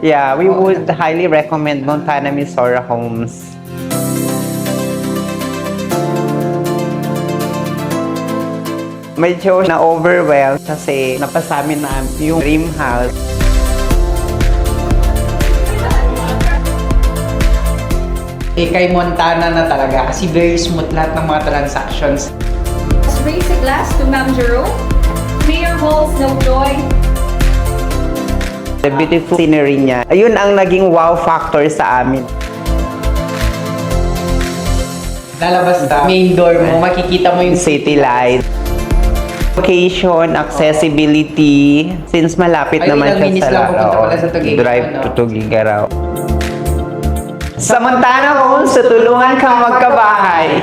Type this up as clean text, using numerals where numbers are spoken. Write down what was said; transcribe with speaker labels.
Speaker 1: Yeah, we would highly recommend Montana Misora Homes. Medyo na-overwhelmed kasi napasamin na yung dream house.
Speaker 2: Kay Montana na talaga kasi very smooth lahat ng mga transactions.
Speaker 3: Let's raise a glass to Ma'am Jerome. Mayor Halls, no joy.
Speaker 1: The beautiful scenery niya. Ayun ang naging wow factor sa amin.
Speaker 2: Lalabas na main door mo, makikita mo yung
Speaker 1: City light. Location, accessibility, since malapit
Speaker 2: Ay,
Speaker 1: naman
Speaker 2: ilang minutes lang pupunta pala sa Tuguegarao,
Speaker 1: drive
Speaker 2: no?
Speaker 1: to Tuguegarao. Sa Montana Homes, tutulungan kang magkabahay.